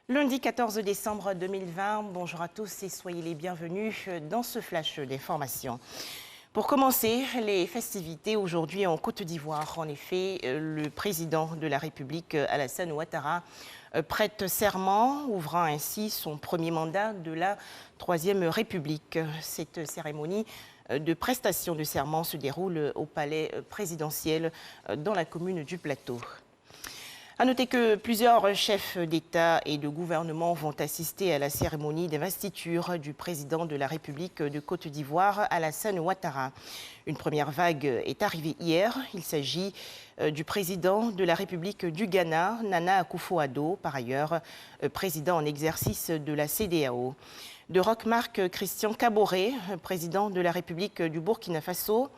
Lundi 14 décembre 2020, bonjour à tous et soyez les bienvenus dans ce flash d'information. Pour commencer, les festivités aujourd'hui en Côte d'Ivoire. En effet, le président de la République, Alassane Ouattara, prête serment, ouvrant ainsi son premier mandat de la Troisième République. Cette cérémonie de prestation de serment se déroule au palais présidentiel dans la commune du Plateau. À noter que plusieurs chefs d'État et de gouvernement vont assister à la cérémonie d'investiture du président de la République de Côte d'Ivoire, Alassane Ouattara. Une première vague est arrivée hier. Il s'agit du président de la République du Ghana, Nana Akufo-Addo, par ailleurs président en exercice de la CEDEAO. De Roch-Marc Christian Kaboré, président de la République du Burkina Faso.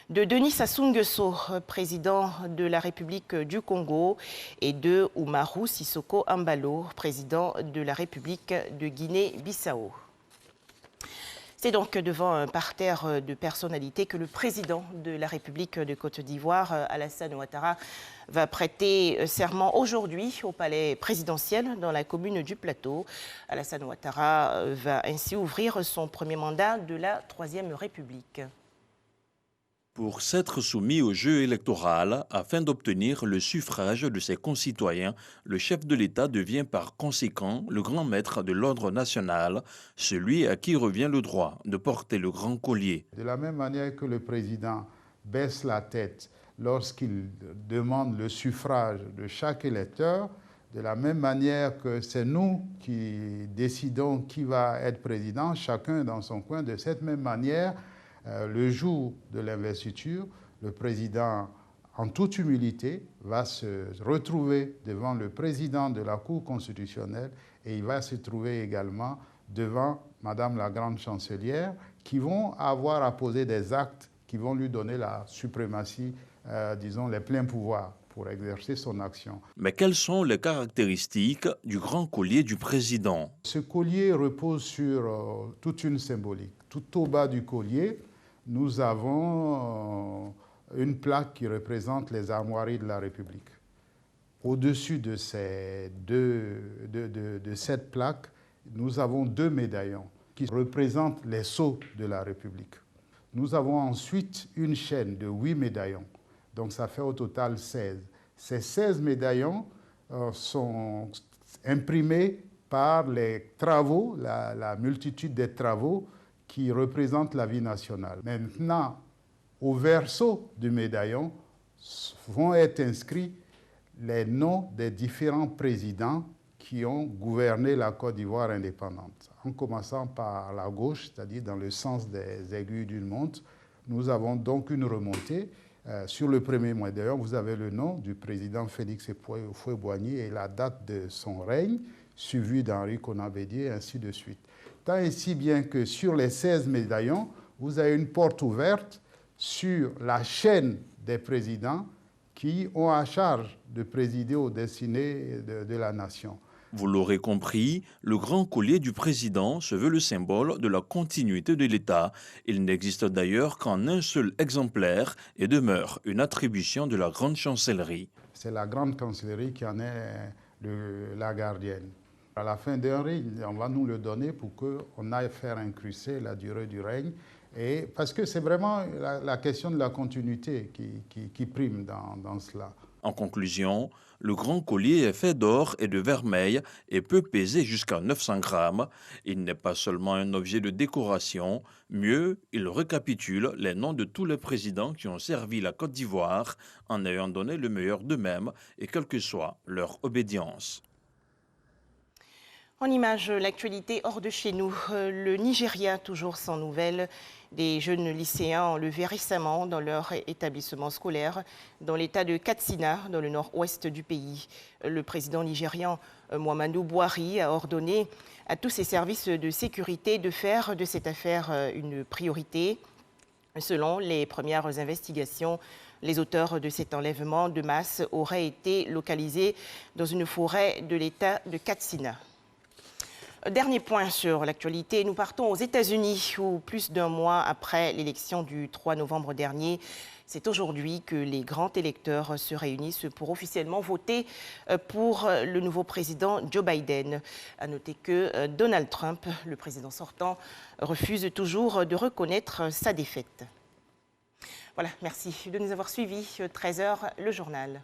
De Denis Sassou Nguesso, président de la République du Congo, et de Oumarou Sissoko Embalo, président de la République de Guinée-Bissau. C'est donc devant un parterre de personnalités que le président de la République de Côte d'Ivoire, Alassane Ouattara, va prêter serment aujourd'hui au palais présidentiel dans la commune du Plateau. Alassane Ouattara va ainsi ouvrir son premier mandat de la Troisième République. Pour s'être soumis au jeu électoral afin d'obtenir le suffrage de ses concitoyens, le chef de l'État devient par conséquent le grand maître de l'ordre national, celui à qui revient le droit de porter le grand collier. De la même manière que le président baisse la tête lorsqu'il demande le suffrage de chaque électeur, de la même manière que c'est nous qui décidons qui va être président, chacun dans son coin, de cette même manière, le jour de l'investiture, le président, en toute humilité, va se retrouver devant le président de la Cour constitutionnelle et il va se trouver également devant Madame la Grande Chancelière qui vont avoir à poser des actes qui vont lui donner la suprématie, disons, les pleins pouvoirs pour exercer son action. Mais quelles sont les caractéristiques du grand collier du président? Ce collier repose sur toute une symbolique. Tout au bas du collier, nous avons une plaque qui représente les armoiries de la République. Au-dessus de cette plaque, nous avons deux médaillons qui représentent les sceaux de la République. Nous avons ensuite une chaîne de 8 médaillons, donc ça fait au total 16. Ces 16 médaillons sont imprimés par les travaux, la multitude des travaux qui représentent la vie nationale. Maintenant, au verso du médaillon vont être inscrits les noms des différents présidents qui ont gouverné la Côte d'Ivoire indépendante. En commençant par la gauche, c'est-à-dire dans le sens des aiguilles d'une montre, nous avons donc une remontée. Sur le premier médaillon, vous avez le nom du président Félix Houphouët-Boigny et la date de son règne, suivi d'Henri Konan Bédié, et ainsi de suite. Tant et si bien que sur les 16 médaillons, vous avez une porte ouverte sur la chaîne des présidents qui ont à charge de présider aux destinées de la nation. Vous l'aurez compris, le grand collier du président se veut le symbole de la continuité de l'État. Il n'existe d'ailleurs qu'en un seul exemplaire et demeure une attribution de la Grande Chancellerie. C'est la Grande Chancellerie qui en est la gardienne. À la fin d'un règne, on va nous le donner pour qu'on aille faire incruster la durée du règne. Et parce que c'est vraiment la question de la continuité qui prime dans cela. En conclusion, le grand collier est fait d'or et de vermeil et peut peser jusqu'à 900 grammes. Il n'est pas seulement un objet de décoration, mieux, il récapitule les noms de tous les présidents qui ont servi la Côte d'Ivoire en ayant donné le meilleur d'eux-mêmes et quelle que soit leur obédience. En image, l'actualité hors de chez nous. Le Nigeria, toujours sans nouvelles. Des jeunes lycéens enlevés récemment dans leur établissement scolaire dans l'état de Katsina, dans le nord-ouest du pays. Le président nigérian Muhammadu Buhari a ordonné à tous ses services de sécurité de faire de cette affaire une priorité. Selon les premières investigations, les auteurs de cet enlèvement de masse auraient été localisés dans une forêt de l'état de Katsina. Dernier point sur l'actualité, nous partons aux États-Unis où plus d'un mois après l'élection du 3 novembre dernier, C'est aujourd'hui que les grands électeurs se réunissent pour officiellement voter pour le nouveau président Joe Biden. À noter que Donald Trump, le président sortant, refuse toujours de reconnaître sa défaite. Voilà, merci de nous avoir suivis. 13h, le journal.